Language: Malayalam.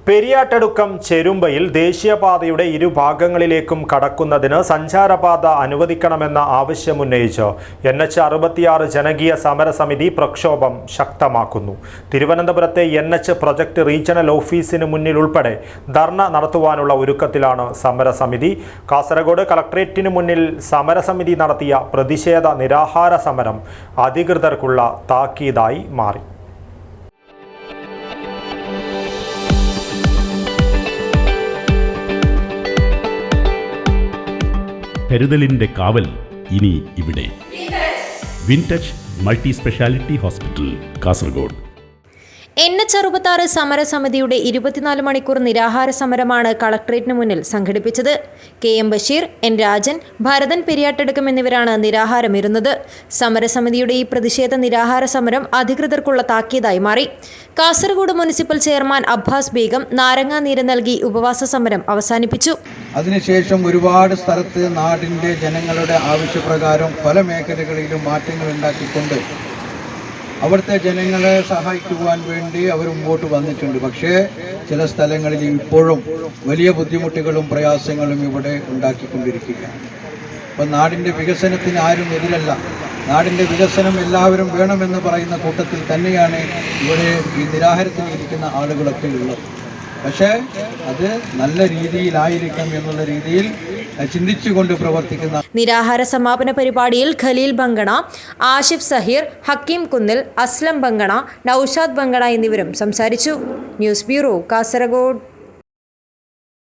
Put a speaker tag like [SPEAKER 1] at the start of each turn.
[SPEAKER 1] പെരിയാട്ടടുക്കം ചെരുമ്പയിൽ ദേശീയപാതയുടെ ഇരുഭാഗങ്ങളിലേക്കും കടക്കുന്നതിന് സഞ്ചാരപാത അനുവദിക്കണമെന്ന ആവശ്യമുന്നയിച്ച് NH-66 ജനകീയ സമരസമിതി പ്രക്ഷോഭം ശക്തമാക്കുന്നു. തിരുവനന്തപുരത്തെ NH പ്രൊജക്ട് റീജിയണൽ ഓഫീസിന് മുന്നിൽ ഉൾപ്പെടെ ധർണ നടത്തുവാനുള്ള ഒരുക്കത്തിലാണ് സമരസമിതി. കാസർഗോഡ് കളക്ട്രേറ്റിന് മുന്നിൽ സമരസമിതി നടത്തിയ പ്രതിഷേധ നിരാഹാര സമരം അധികൃതർക്കുള്ള താക്കീതായി മാറി.
[SPEAKER 2] കരുതലിന്റെ കാവൽ ഇനി ഇവിടെ. വിൻടച്ച് multi speciality hospital, Kasaragod.
[SPEAKER 3] NH-66 സമരസമിതിയുടെ 24 മണിക്കൂർ നിരാഹാര സമരമാണ് കളക്ട്രേറ്റിന് മുന്നിൽ സംഘടിപ്പിച്ചത്. KM ബഷീർ, N രാജൻ, ഭരതൻ പെരിയാട്ടടുക്കം എന്നിവരാണ് നിരാഹാരമിരുന്നത്. സമരസമിതിയുടെ ഈ പ്രതിഷേധ നിരാഹാര സമരം അധികൃതർക്കുള്ള താക്കീതായി മാറി. കാസർഗോഡ് മുനിസിപ്പൽ ചെയർമാൻ അബ്ബാസ് ബീഗം നാരങ്ങാനീര് നൽകി ഉപവാസ സമരം അവസാനിപ്പിച്ചു.
[SPEAKER 4] അതിനുശേഷം ഒരുപാട് സ്ഥലത്ത് നാടിൻ്റെ ജനങ്ങളുടെ ആവശ്യപ്രകാരം പല മേഖലകളിലും മാറ്റങ്ങൾ ഉണ്ടാക്കിക്കൊണ്ട് അവിടുത്തെ ജനങ്ങളെ സഹായിക്കുവാൻ വേണ്ടി അവർ മുമ്പോട്ട് വന്നിട്ടുണ്ട്. പക്ഷേ ചില സ്ഥലങ്ങളിൽ ഇപ്പോഴും വലിയ ബുദ്ധിമുട്ടുകളും പ്രയാസങ്ങളും ഇവിടെ ഉണ്ടാക്കിക്കൊണ്ടിരിക്കുകയാണ്. അപ്പം നാടിൻ്റെ വികസനത്തിന് ആരും എതിരല്ല. നാടിൻ്റെ വികസനം എല്ലാവരും വേണമെന്ന് പറയുന്ന കൂട്ടത്തിൽ തന്നെയാണ് ഇവിടെ ഈ നിരാഹാരത്തിൽ ഇരിക്കുന്ന ആളുകളൊക്കെ ഉള്ളത്. പക്ഷേ അത് നല്ല രീതിയിലായിരിക്കും എന്നുള്ള രീതിയിൽ ചിന്തിച്ചുകൊണ്ട് പ്രവർത്തിക്കുന്ന
[SPEAKER 3] നിരാഹാര സമാപന പരിപാടിയിൽ ഖലീൽ ബങ്കണ, ആഷിഫ് സഹീർ, ഹക്കീം കുന്നിൽ, അസ്ലം ബങ്കണ, നൌഷാദ് ബങ്കണ എന്നിവരും സംസാരിച്ചു. News bureau, Kasaragod.